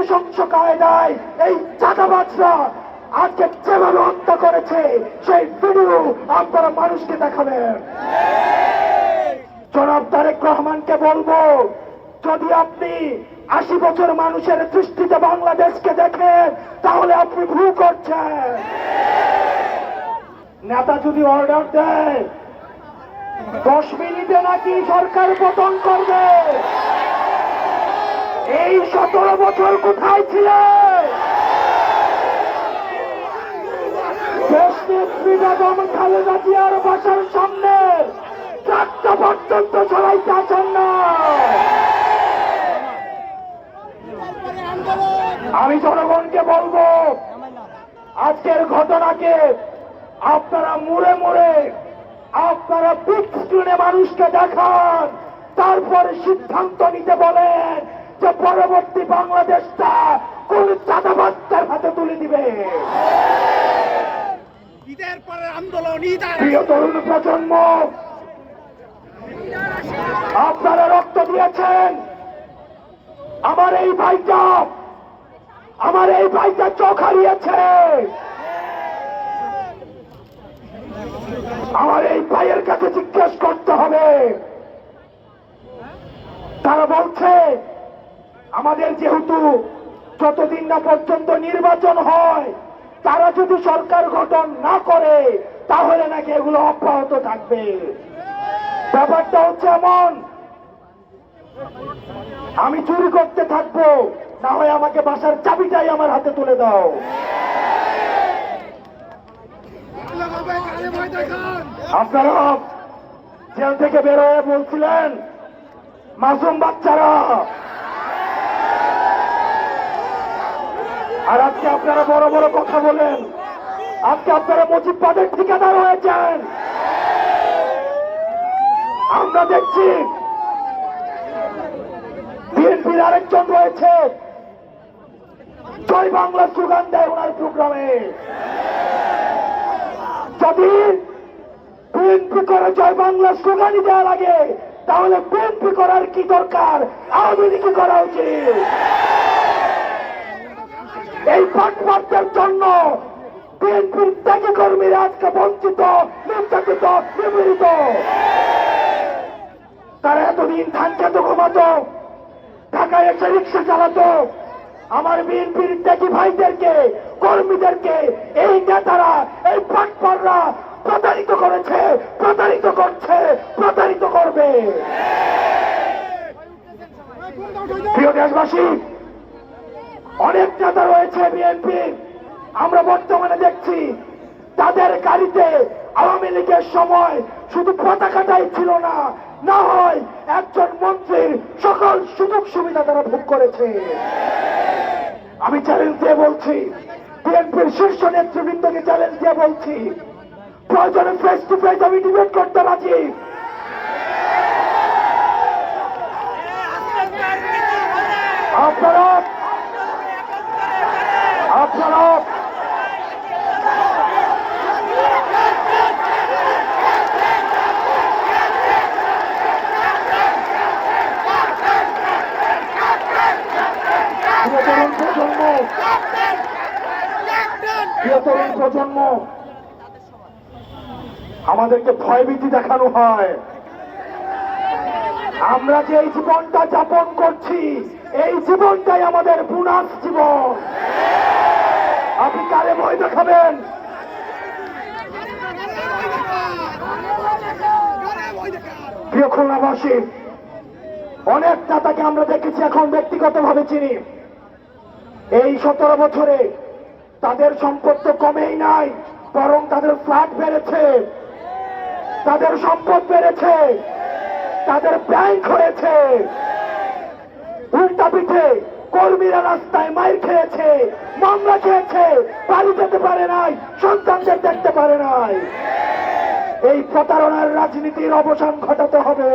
নৃশংস কায়দায় এই চাঁদাবাজরা আজকে যেভাবে হত্যা করেছে সেই ভিডিও আপনারা মানুষকে দেখাবেন। জনাব তারেক রহমানকে বলবো, যদি আপনি 80 বছর মানুষের দৃষ্টিতে বাংলাদেশকে দেখেন তাহলে আপনি ভুল করছেন। নেতা যদি অর্ডার দেয় 10 মিনিটে নাকি সরকার পতন করবে, এই 17 বছর কোথায় ছিলেন? দেশনেত্রী বেগম খালেদা জিয়ার বাসার সামনে ট্রাকটা পর্যন্ত চালাইতে আসেন না। আমি জনগণকে বলবো, আজকের ঘটনাকে আপনারা মুড়ে মুড়ে আপনারা বিগ স্ক্রিনে মানুষকে দেখান, তারপরে সিদ্ধান্ত নিতে বলেন যে পরবর্তী বাংলাদেশটা কোন চাঁদাবাজদের হাতে তুলে দিবে। প্রিয় তরুণ প্রজন্ম, আপনারা রক্ত দিয়েছেন। আমার এই ভাইটা চোখ হারিয়েছে। আমার এই ভাইয়ের কাছে জিজ্ঞেস করতে হবে। তারা বলছে আমাদের যেহেতু যতদিন না পর্যন্ত নির্বাচন হয়, তারা যদি সরকার গঠন না করে তাহলে নাকি এগুলো অব্যাহত থাকবে। ব্যাপারটা হচ্ছে এমন, আমি চুরি করতে থাকবো, না হয় আমাকে বাসার চাবিটাই আমার হাতে তুলে দাও। আপনারা জেল থেকে বের হয়ে বলছিলেন মাসুম বাচ্চারা, আর আজকে আপনারা বড় বড় কথা বলেন। আজকে আপনারা মুজিববাদের ঠিকাদার হয়েছেন। আমরা দেখছি বিএনপির আরেকজন রয়েছে, জয় বাংলা স্লোগান দেয় ওনার প্রোগ্রামে। যদি বিএনপি করে জয় বাংলা স্লোগানই দেওয়া লাগে, তাহলে বিএনপি করার কি দরকার? আওয়ামী লীগ করা উচিত। এই পাটপাটদের জন্য বিএনপির ত্যাগী কর্মীরা আজকে বঞ্চিত, নির্যাতিত, নিপীড়িত। তারা এতদিন ধান খেত, ঘুমাতো, ঢাকায় এসে রিক্সা চালাতো। আমার বিএনপির ত্যাগী ভাইদেরকে, কর্মীদেরকে এই নেতারা, এই পাটপাটরা প্রতারিত করেছে, প্রতারিত করছে, প্রতারিত করবে। প্রিয় দেশবাসী, অনেক নেতা রয়েছে বিএনপির, আমরা বর্তমানে দেখছি তাদের গাড়িতে আওয়ামী লীগের সময় শুধু পতাকাটাই ছিল না, না হয় একজন মন্ত্রীর সকল সুযোগ সুবিধা তারা ভোগ করেছে। আমি চ্যালেঞ্জ দিয়ে বলছি, বিএনপির শীর্ষ নেতৃবৃন্দকে চ্যালেঞ্জ দিয়ে বলছি, প্রয়োজনে ফেস টু ফেস আমি ডিবেট করতে রাজি। আপনারা প্রজন্ম, আমাদেরকে ভয়ভীতি দেখানো হয়। আমরা যে এই জীবনটা যাপন করছি, এই জীবনটাই আমাদের বোনাস জীবন। আপনি কারে ভয় দেখাবেন? প্রিয় খুলনাবাসী, অনেক নেতাকে আমরা দেখেছি, এখন ব্যক্তিগতভাবে চিনি। এই 17 বছরে তাদের সম্পদ তো কমেই নাই, বরং তাদের ফ্ল্যাট বেড়েছে, তাদের সম্পদ বেড়েছে, তাদের ব্যাংক হয়েছে। উল্টা পিঠে কর্মীরা রাস্তায় মাইর খেয়েছে, মামলা খেয়েছে, বাড়ি যেতে পারে নাই, সন্তানদের দেখতে পারে নাই। এই প্রতারণার রাজনীতির অবসান ঘটাতে হবে।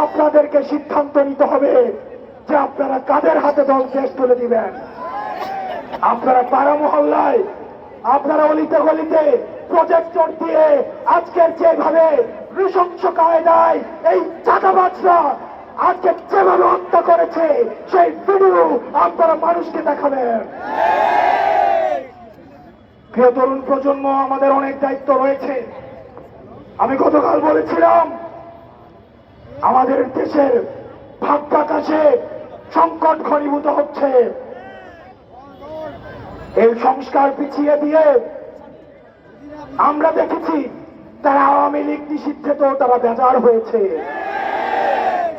আপনাদেরকে সিদ্ধান্ত নিতে হবে যে আপনারা কাদের হাতে দল দেশ তুলে দিবেন। আপনারা পাড়া মহল্লায়, আপনারা অলিতে গলিতে প্রজেক্টর দিয়ে আজকের যেভাবে নৃশংস কায়দায় এই চাঁদাবাজরা আজকে যেভাবে হত্যা করেছে সেই ভিডিও আপনারা মানুষকে দেখাবেন। প্রিয় তরুণ প্রজন্ম, আমাদের অনেক দায়িত্ব রয়েছে। আমি গতকাল বলেছিলাম আমাদের দেশের ভাগ্যাকাশে সংকট ঘনীভূত হচ্ছে। এই সংস্কার পিছিয়ে দিয়ে আমরা দেখেছি তারা আওয়ামী লীগ নিষিদ্ধে তো তারা বেজার হয়েছে।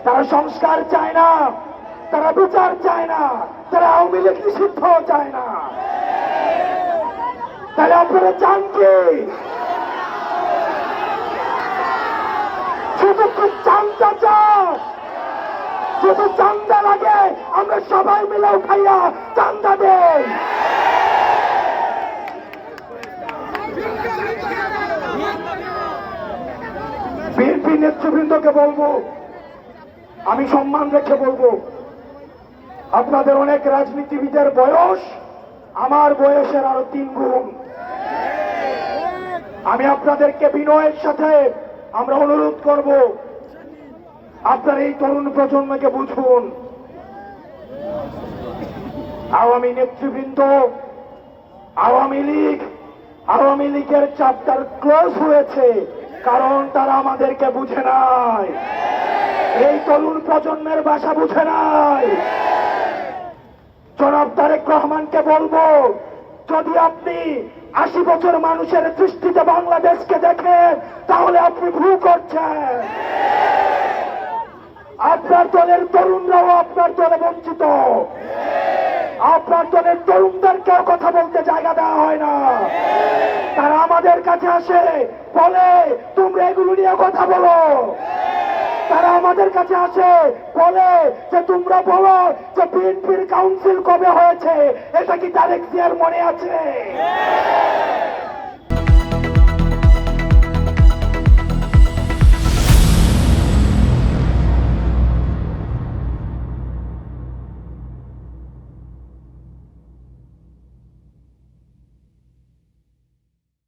তারা সংস্কার চায় না, তারা বিচার চায় না, তারা আওয়ামী লীগ নিষিদ্ধ চায় না। তাহলে আপনারা চান কি? শুধু কি চান্দা চান? শুধু চান্দা লাগে আমরা সবাই মিলে উঠাইয়া চান্দা দেই। বিএনপি নেতৃবৃন্দকে বলবো, আমি সম্মান রেখে বলবো, আপনাদের অনেক রাজনীতিবিদের বয়স আমার বয়সের আরো 3 গুণ। আমি আপনাদেরকে বিনয়ের সাথে আমরা অনুরোধ করব, আপনারা এই তরুণ প্রজন্মকে বুঝুন। আওয়ামী নেতৃবৃন্দ, আওয়ামী লীগের চ্যাপ্টার ক্লোজ হয়েছে, কারণ তারা আমাদেরকে বুঝে নাই। এই তরুণ প্রজন্মের ভাষা বুঝে নাই। জনাব তারেক রহমানকে বলবো, যদি আপনি 80 বছর মানুষের দৃষ্টিতে বাংলাদেশকে দেখেন তাহলে আপনি ভুল করছেন। আপনার দলের তরুণরাও আপনার দলে বঞ্চিত। আপনার দলের তরুণদেরকেও কথা বলতে জায়গা দেওয়া হয় না। তারা আমাদের কাছে আসে, বলে তোমরা এগুলো নিয়ে কথা বলো। তারা আমাদের কাছে আসে, বলে যে তোমরা বলো যে বিএনপির কাউন্সিল কবে হয়েছে, এটা কি তারেক জিয়ার মনে আছে?